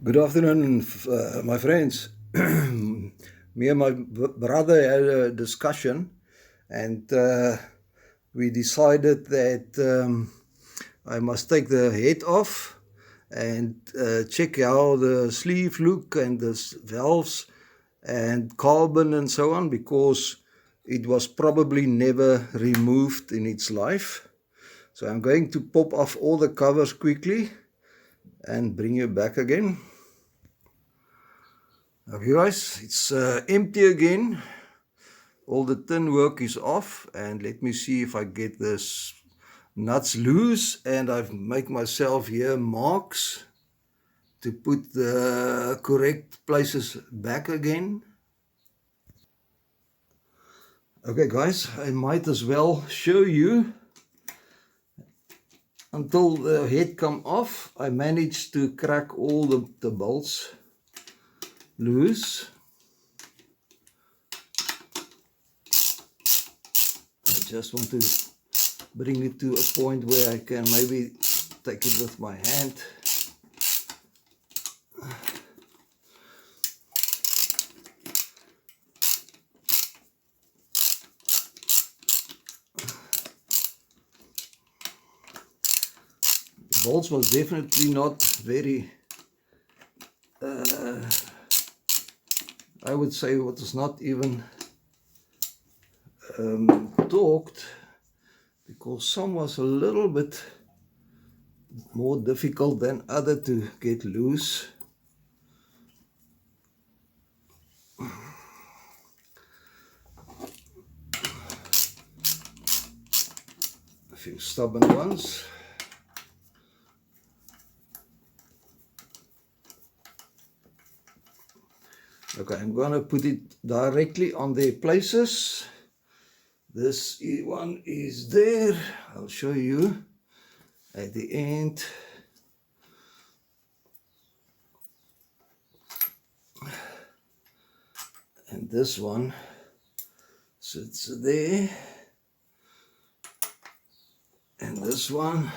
Good afternoon, my friends. Me and my brother had a discussion, and we decided that I must take the head off and check how the sleeve look and the valves and carbon and so on, because it was probably never removed in its life. So I'm going to pop off all the covers quickly and bring you back again. Okay guys, it's empty again. All the tin work is off, and let me see if I get this nuts loose, and I've made myself here marks to put the correct places back again. Okay guys, I might as well show you. Until the head come off, I managed to crack all the bolts loose. I just want to bring it to a point where I can maybe take it with my hand. The bolts was definitely not very, I would say it was not even torqued, because some was a little bit more difficult than other to get loose. A few stubborn ones. Okay, I'm going to put it directly on their places. This one is there. I'll show you at the end. And this one sits there. And this one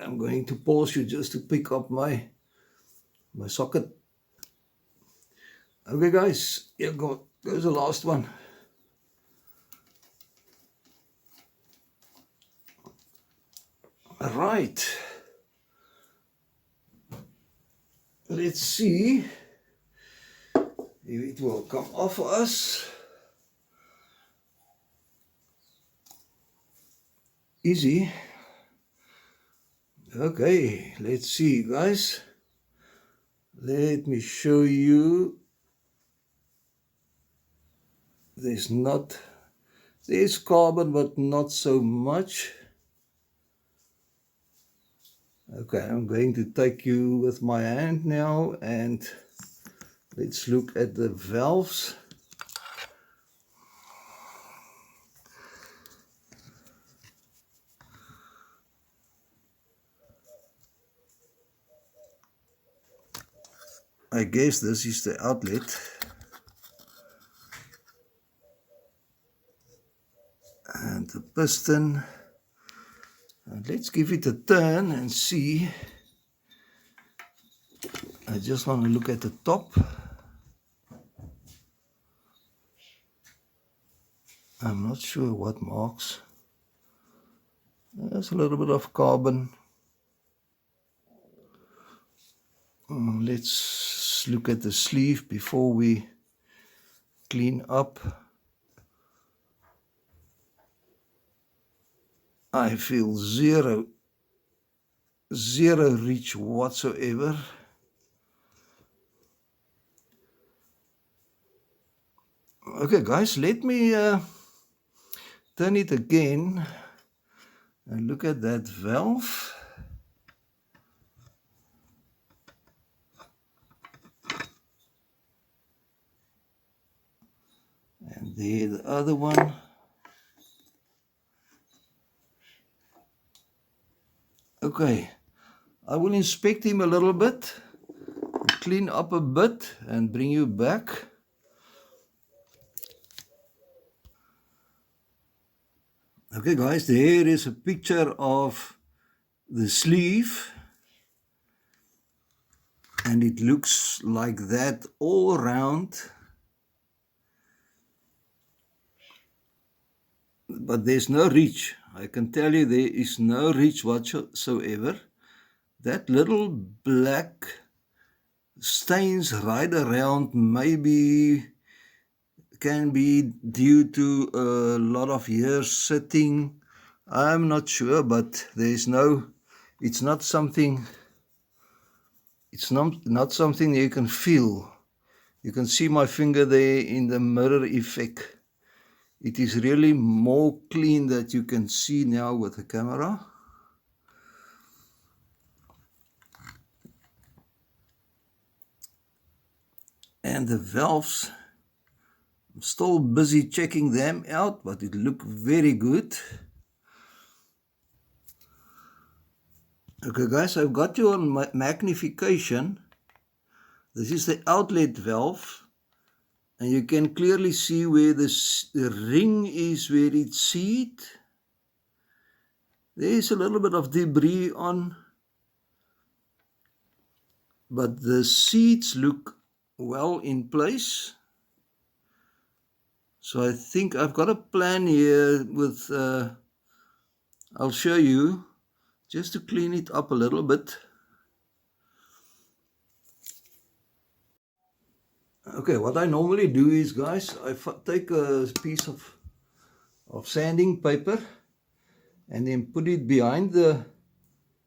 I'm going to pause you just to pick up my socket. Okay guys, here goes the last one. Alright, let's see if it will come off for us. Easy. Okay, let's see guys. Let me show you. There's carbon, but not so much. Okay, I'm going to take you with my hand now, and let's look at the valves. I guess this is the outlet. And the piston. And let's give it a turn and see. I just want to look at the top. I'm not sure what marks. There's a little bit of carbon. Let's look at the sleeve before we clean up. I feel zero reach whatsoever. Okay guys, let me turn it again and look at that valve. And there the other one. Okay, I will inspect him a little bit, clean up a bit, and bring you back. Okay guys, there is a picture of the sleeve, and it looks like that all around, but there's no reach. I can tell you there is no reach whatsoever. That little black stains right around maybe can be due to a lot of years sitting. I'm not sure, but there's no, it's not something, it's not something you can feel. You can see my finger there in the mirror effect. It is really more clean that you can see now with the camera. And the valves, I'm still busy checking them out, but it look very good. Okay guys, I've got you on magnification. This is the outlet valve, and you can clearly see where the ring is, where it's seat. There is a little bit of debris on, but the seats look well in place. So I think I've got a plan here with, I'll show you, just to clean it up a little bit. Okay, what I normally do is, guys, I take a piece of sanding paper and then put it behind the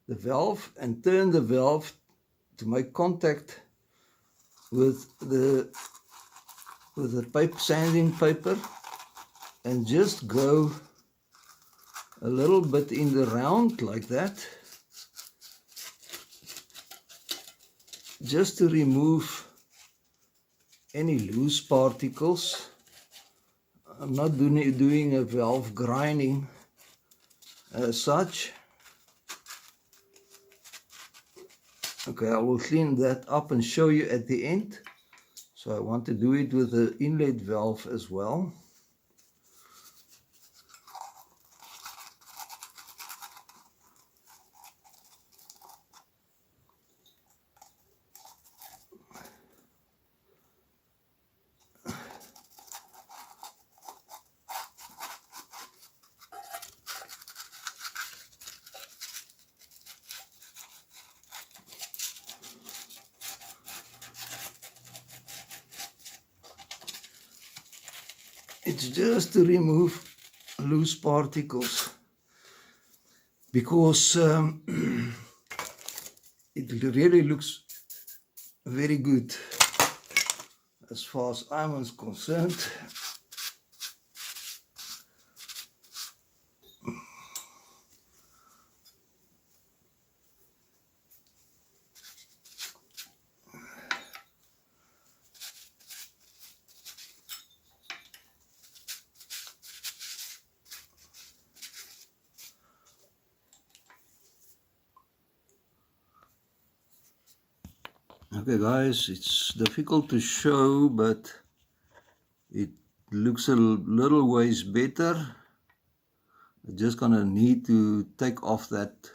valve and turn the valve to make contact with the sanding paper, and just go a little bit in the round like that, just to remove any loose particles. I'm not doing a valve grinding as such. Okay, I will clean that up and show you at the end. So I want to do it with the inlet valve as well. It's just to remove loose particles, because it really looks very good as far as I'm concerned. Okay guys, it's difficult to show, but it looks a little ways better. I'm just gonna need to take off that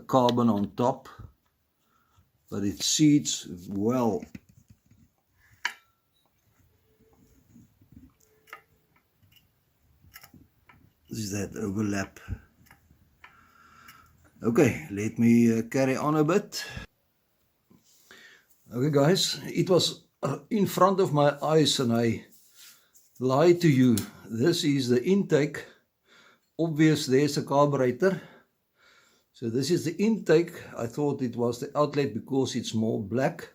carbon on top, but it seats well. This is that overlap. Okay, let me carry on a bit. Okay guys, it was in front of my eyes and I lied to you. This is the intake. Obvious, there's a carburetor. So this is the intake. I thought it was the outlet because it's more black,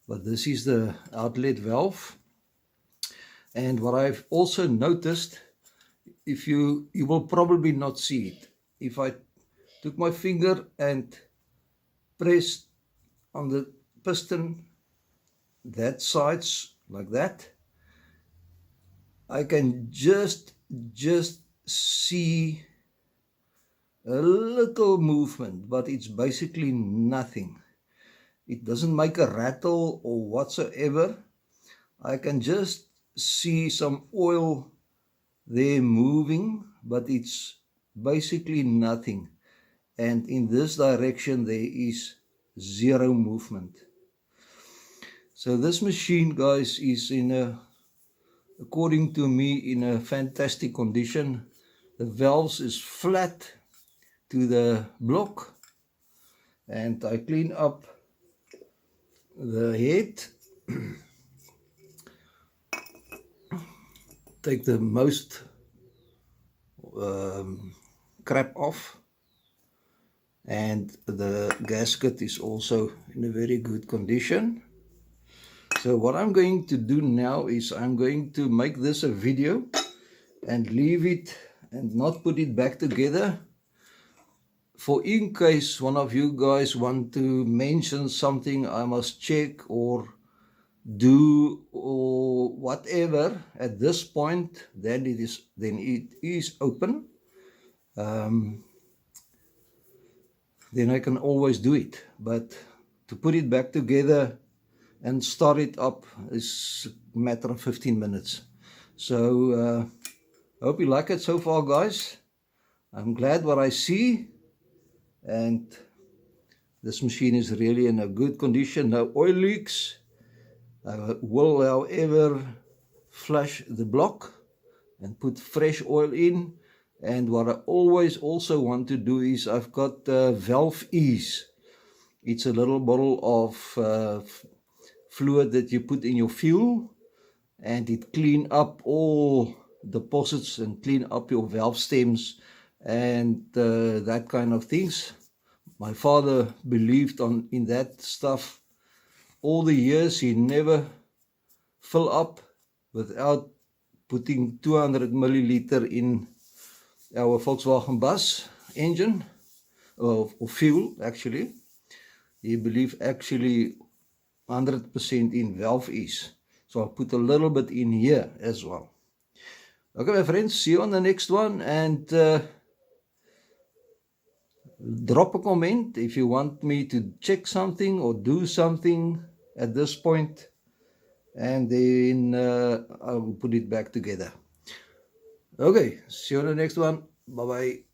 but this is the outlet valve. And what I've also noticed, if you will probably not see it. If I took my finger and pressed on the piston, that sides like that, I can just see a little movement, but it's basically nothing. It doesn't make a rattle or whatsoever. I can just see some oil there moving, but it's basically nothing. And in this direction there is zero movement. So this machine, guys, is according to me, in a fantastic condition. The valves is flat to the block, and I clean up the head, take the most crap off, and the gasket is also in a very good condition. So what I'm going to do now is I'm going to make this a video and leave it and not put it back together, for in case one of you guys want to mention something I must check or do or whatever at this point, then it is open. Then I can always do it, but to put it back together and start it up is a matter of 15 minutes. So I hope you like it so far, guys. I'm glad what I see, and this machine is really in a good condition. No oil leaks. I will, however, flush the block and put fresh oil in. And what I always also want to do is I've got valve ease. It's a little bottle of fluid that you put in your fuel, and it clean up all deposits and clean up your valve stems and that kind of things. My father believed in that stuff all the years. He never fill up without putting 200 milliliter in our Volkswagen bus engine, or fuel actually. He believed actually 100% in valve ease. So I'll put a little bit in here as well. Okay, my friends, see you on the next one, and drop a comment if you want me to check something or do something at this point, and then I will put it back together. Okay, see you on the next one. Bye bye.